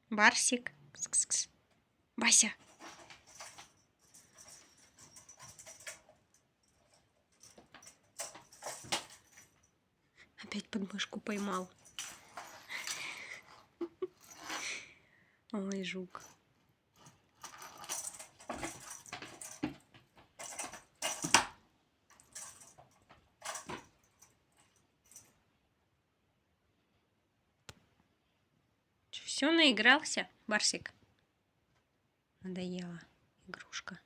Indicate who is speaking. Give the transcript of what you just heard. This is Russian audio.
Speaker 1: Барсик. Кс-кс-кс. Бася. Опять подмышку поймал. Ой, жук. Все, наигрался, Барсик? Надоела игрушка.